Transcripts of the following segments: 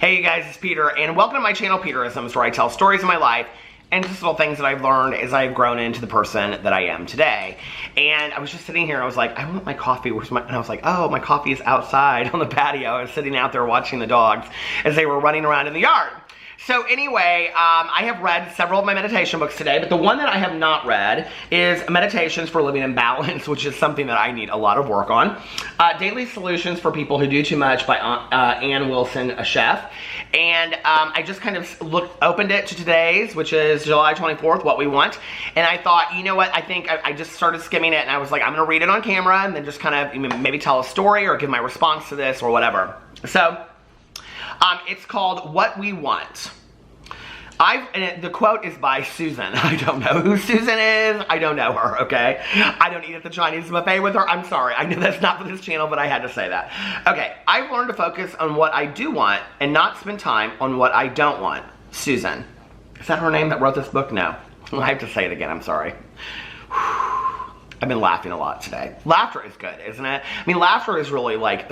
Hey you guys, it's Peter, and welcome to my channel, Peterisms, where I tell stories of my life and just little things that I've learned as I've grown into the person that I am today. And I was just sitting here, and I was like, I want my coffee. And I was like, oh, my coffee is outside on the patio. I was sitting out there watching the dogs as they were running around in the yard. So anyway, I have read several of my meditation books today, but the one that I have not read is Meditations for Living in Balance, which is something that I need a lot of work on. Daily Solutions for People Who Do Too Much by Ann Wilson, a chef. And I just kind of opened it to today's, which is July 24th, What We Want. And I thought, you know what, I think I just started skimming it, and I was like, I'm going to read it on camera and then just kind of maybe tell a story or give my response to this or whatever. So, it's called What We Want. The quote is by Susan. I don't know who Susan is. I don't know her, okay? I don't eat at the Chinese buffet with her. I'm sorry. I know that's not for this channel, but I had to say that. Okay, I've learned to focus on what I do want and not spend time on what I don't want. Susan. Is that her name that wrote this book? No. I have to say it again. I'm sorry. I've been laughing a lot today. Laughter is good, isn't it? I mean, laughter is really like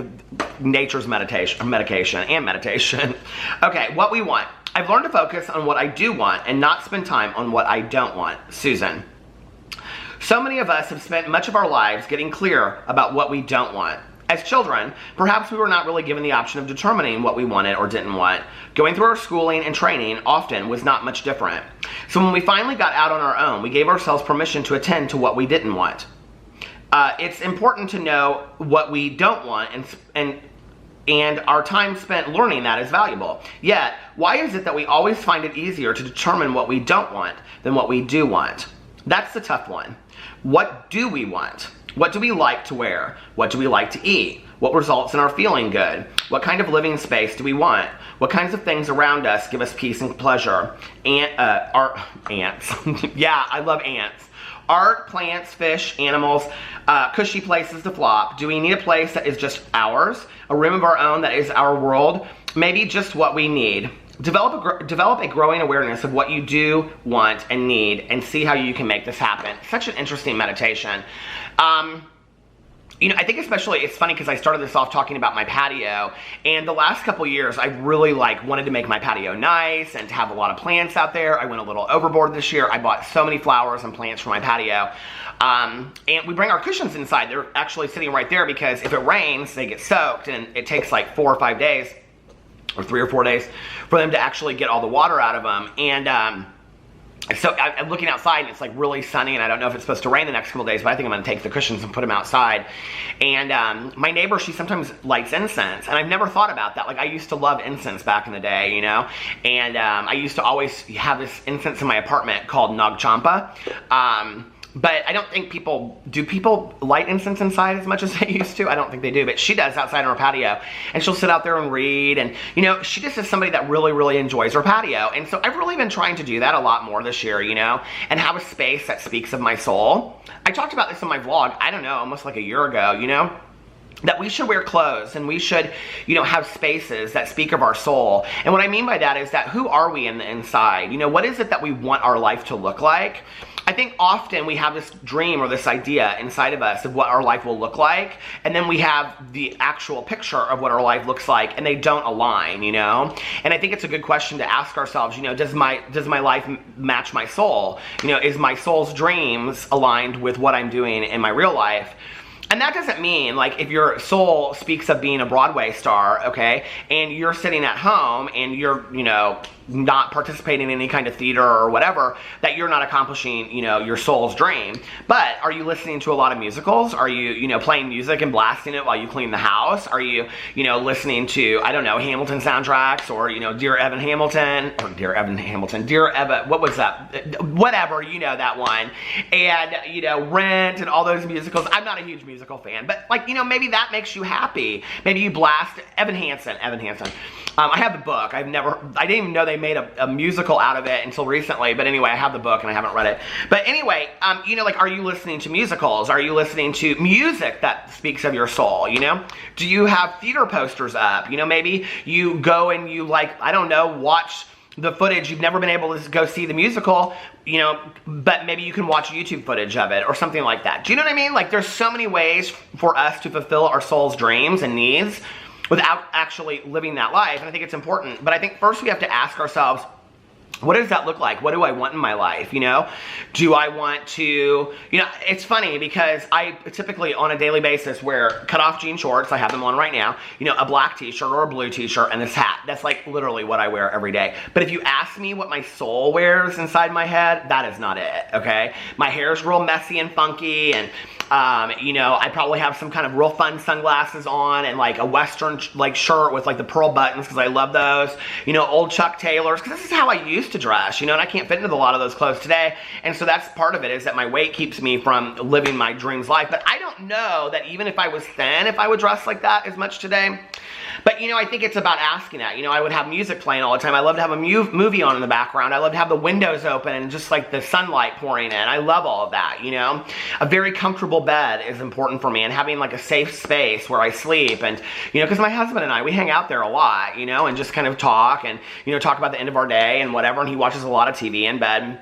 nature's medication. Okay, what we want. I've learned to focus on what I do want and not spend time on what I don't want. Susan. So many of us have spent much of our lives getting clear about what we don't want. As children, perhaps we were not really given the option of determining what we wanted or didn't want. Going through our schooling and training often was not much different. So when we finally got out on our own, we gave ourselves permission to attend to what we didn't want. It's important to know what we don't want, and our time spent learning that is valuable. Yet, why is it that we always find it easier to determine what we don't want than what we do want? That's the tough one. What do we want? What do we like to wear? What do we like to eat? What results in our feeling good? What kind of living space do we want? What kinds of things around us give us peace and pleasure? Ants. Yeah, I love ants. Art, plants, fish, animals, cushy places to flop. Do we need a place that is just ours? A room of our own that is our world? Maybe just what we need. Develop a growing awareness of what you do want and need, and see how you can make this happen. Such an interesting meditation. You know, I think especially, it's funny because I started this off talking about my patio, and the last couple years I really wanted to make my patio nice and to have a lot of plants out there. I went a little overboard this year. I bought so many flowers and plants for my patio. And we bring our cushions inside. They're actually sitting right there because if it rains, they get soaked, and it takes like 4 or 5 days, or 3 or 4 days, for them to actually get all the water out of them. And so I'm looking outside, and it's like really sunny, and I don't know if it's supposed to rain the next couple days, but I think I'm going to take the cushions and put them outside. And my neighbor, she sometimes lights incense, and I've never thought about that. Like, I used to love incense back in the day, you know, and I used to always have this incense in my apartment called Nag Champa. But I don't think do people light incense inside as much as they used to? I don't think they do, but she does outside on her patio. And she'll sit out there and read, and you know, she just is somebody that really, really enjoys her patio. And so I've really been trying to do that a lot more this year, you know, and have a space that speaks of my soul. I talked about this in my vlog, I don't know, almost like a year ago, you know, that we should wear clothes and we should, you know, have spaces that speak of our soul. And what I mean by that is that who are we in the inside? You know, what is it that we want our life to look like? I think often we have this dream or this idea inside of us of what our life will look like, and then we have the actual picture of what our life looks like, and they don't align, you know? And I think it's a good question to ask ourselves, you know, does my life match my soul? You know, is my soul's dreams aligned with what I'm doing in my real life? And that doesn't mean, like, if your soul speaks of being a Broadway star, okay, and you're sitting at home and you're, you know, not participating in any kind of theater or whatever, that you're not accomplishing, you know, your soul's dream. But are you listening to a lot of musicals? Are you, you know, playing music and blasting it while you clean the house? Are you, you know, listening to, I don't know, Hamilton soundtracks, or, you know, Dear Evan, what was that? Whatever, you know that one. And, you know, Rent and all those musicals. I'm not a huge musical fan, but, like, you know, maybe that makes you happy. Maybe you blast Evan Hansen. I have the book. I didn't even know they made a musical out of it until recently, but anyway, I have the book and I haven't read it. But anyway, you know, like, are you listening to musicals? Are you listening to music that speaks of your soul, you know? Do you have theater posters up? You know, maybe you go and you, like, I don't know, watch the footage. You've never been able to go see the musical, you know, but maybe you can watch YouTube footage of it or something like that. Do you know what I mean? Like, there's so many ways for us to fulfill our soul's dreams and needs. without actually living that life. And I think it's important. But I think first we have to ask ourselves, what does that look like? What do I want in my life, you know? Do I want to, you know, it's funny because I typically on a daily basis wear cut-off jean shorts, I have them on right now, you know, a black t-shirt or a blue t-shirt and this hat. That's like literally what I wear every day. But if you ask me what my soul wears inside my head, that is not it, okay? My hair is real messy and funky, and you know, I probably have some kind of real fun sunglasses on and like a Western like shirt with like the pearl buttons because I love those, you know, old Chuck Taylors, because this is how I used to dress, you know, and I can't fit into a lot of those clothes today. And so that's part of it, is that my weight keeps me from living my dreams life. But I don't know that even if I was thin, if I would dress like that as much today. But, you know, I think it's about asking that. You know, I would have music playing all the time. I love to have a movie on in the background. I love to have the windows open and just like the sunlight pouring in. I love all of that, you know. A very comfortable bed is important for me, and having like a safe space where I sleep. And, you know, because my husband and I, we hang out there a lot, you know, and just kind of talk and, you know, talk about the end of our day and whatever. And he watches a lot of TV in bed.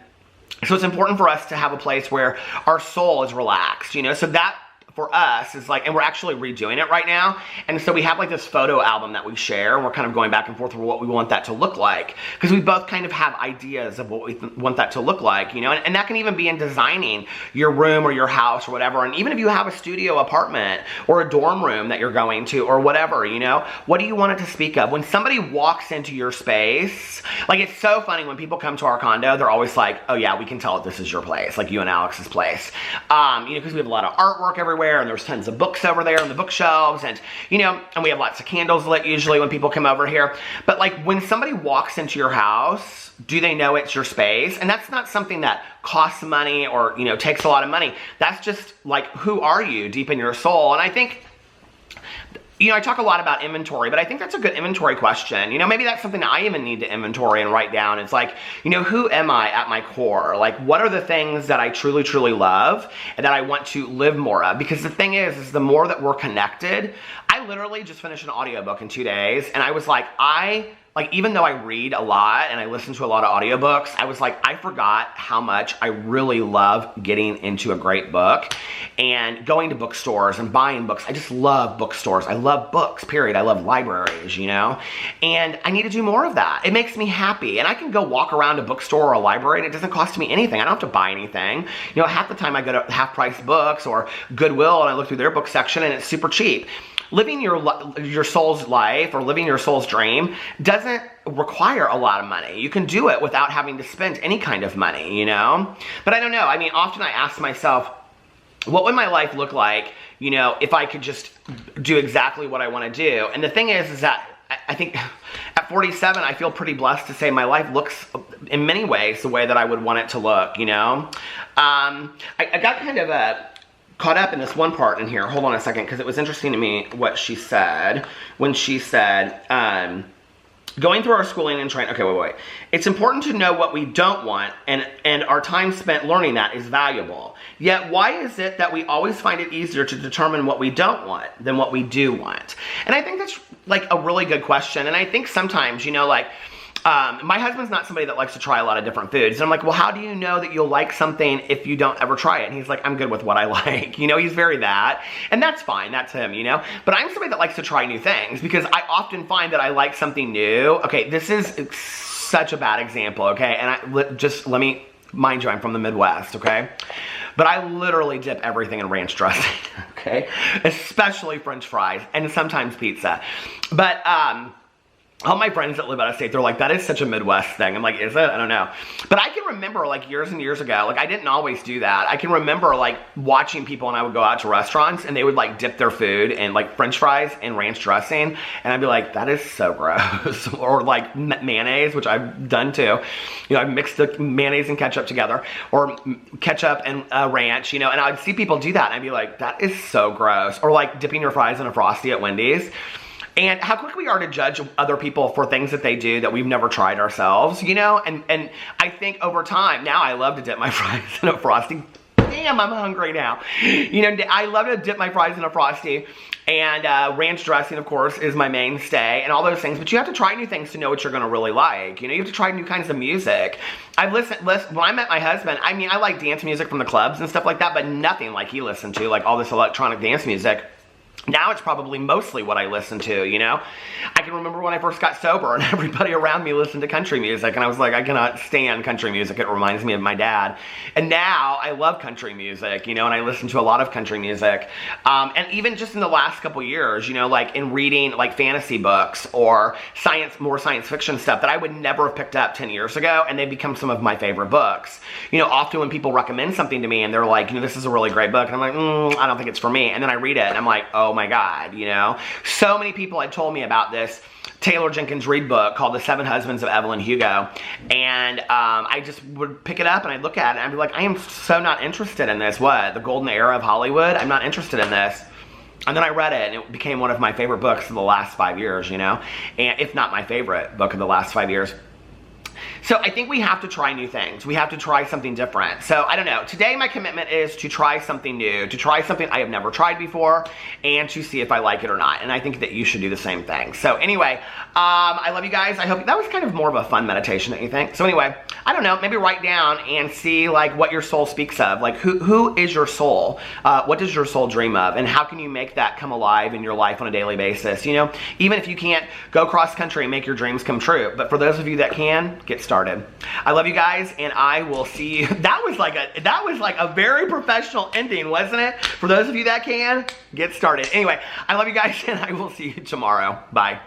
So it's important for us to have a place where our soul is relaxed, you know. So that for us is like, and we're actually redoing it right now, and so we have like this photo album that we share, and we're kind of going back and forth with what we want that to look like, because we both kind of have ideas of what we want that to look like, you know. And that can even be in designing your room or your house or whatever. And even if you have a studio apartment or a dorm room that you're going to or whatever, you know, what do you want it to speak of? When somebody walks into your space, like, it's so funny when people come to our condo, they're always like, oh yeah, we can tell this is your place, like you and Alex's place, you know, because we have a lot of artwork everywhere, and there's tons of books over there on the bookshelves, and, you know, and we have lots of candles lit usually when people come over here. But like, when somebody walks into your house, do they know it's your space? And that's not something that costs money or, you know, takes a lot of money. That's just like, who are you deep in your soul? And I think, you know, I talk a lot about inventory, but I think that's a good inventory question. You know, maybe that's something that I even need to inventory and write down. It's like, you know, who am I at my core? Like, what are the things that I truly, truly love and that I want to live more of? Because the thing is the more that we're connected, I literally just finished an audiobook in 2 days, and I was like, even though I read a lot and I listen to a lot of audiobooks, I was like, I forgot how much I really love getting into a great book and going to bookstores and buying books. I just love bookstores. I love books, period. I love libraries, you know, and I need to do more of that. It makes me happy. And I can go walk around a bookstore or a library and it doesn't cost me anything. I don't have to buy anything. You know, half the time I go to half-price books or Goodwill and I look through their book section and it's super cheap. Living your soul's life or living your soul's dream doesn't require a lot of money. You can do it without having to spend any kind of money, you know? But I don't know. I mean, often I ask myself, what would my life look like, you know, if I could just do exactly what I want to do? And the thing is that I think at 47, I feel pretty blessed to say my life looks in many ways the way that I would want it to look, you know? I got kind of caught up in this one part in here. Hold on a second, because it was interesting to me what she said when she said, going through our schooling and training. Okay, wait. It's important to know what we don't want, and our time spent learning that is valuable. Yet, why is it that we always find it easier to determine what we don't want than what we do want? And I think that's like a really good question. And I think sometimes, you know, like, my husband's not somebody that likes to try a lot of different foods. And I'm like, well, how do you know that you'll like something if you don't ever try it? And he's like, I'm good with what I like. You know, he's very that. And that's fine. That's him, you know. But I'm somebody that likes to try new things because I often find that I like something new. Okay, this is such a bad example, okay? And let me, mind you, I'm from the Midwest, okay? But I literally dip everything in ranch dressing, okay? Especially French fries and sometimes pizza. But, all my friends that live out of state, they're like, that is such a Midwest thing. I'm like, is it? I don't know. But I can remember like years and years ago, like I didn't always do that. I can remember like watching people, and I would go out to restaurants and they would like dip their food in like French fries and ranch dressing. And I'd be like, that is so gross. Or like mayonnaise, which I've done too. You know, I've mixed the mayonnaise and ketchup together, or ketchup and ranch, you know, and I'd see people do that and I'd be like, that is so gross. Or like dipping your fries in a Frosty at Wendy's. And how quick we are to judge other people for things that they do that we've never tried ourselves, you know? And I think over time, now I love to dip my fries in a Frosty. Damn, I'm hungry now. You know, I love to dip my fries in a Frosty. And ranch dressing, of course, is my mainstay and all those things. But you have to try new things to know what you're going to really like. You know, you have to try new kinds of music. I've listened, when I met my husband, I mean, I like dance music from the clubs and stuff like that, but nothing like he listened to, like all this electronic dance music. Now it's probably mostly what I listen to, you know? I can remember when I first got sober and everybody around me listened to country music, and I was like, I cannot stand country music. It reminds me of my dad. And now I love country music, you know, and I listen to a lot of country music. And even just in the last couple years, you know, like in reading like fantasy books or more science fiction stuff that I would never have picked up 10 years ago, and they've become some of my favorite books. You know, often when people recommend something to me and they're like, you know, this is a really great book, and I'm like, I don't think it's for me. And then I read it and I'm like, oh my God, you know? So many people had told me about this Taylor Jenkins Reid book called The Seven Husbands of Evelyn Hugo, and I just would pick it up and I'd look at it and I'd be like, I am so not interested in this. What? The golden era of Hollywood? I'm not interested in this. And then I read it and it became one of my favorite books of the last 5 years, you know? And if not my favorite book of the last 5 years. So I think we have to try new things. We have to try something different. So I don't know. Today my commitment is to try something new, to try something I have never tried before, and to see if I like it or not. And I think that you should do the same thing. So anyway, I love you guys. I hope that was kind of more of a fun meditation, don't you think? So anyway, I don't know. Maybe write down and see like what your soul speaks of. Like who is your soul? What does your soul dream of? And how can you make that come alive in your life on a daily basis? You know, even if you can't go cross country and make your dreams come true. But for those of you that can, get started. I love you guys, and I will see you. That was like a very professional ending, wasn't it? For those of you that can, get started. Anyway, I love you guys, and I will see you tomorrow. Bye.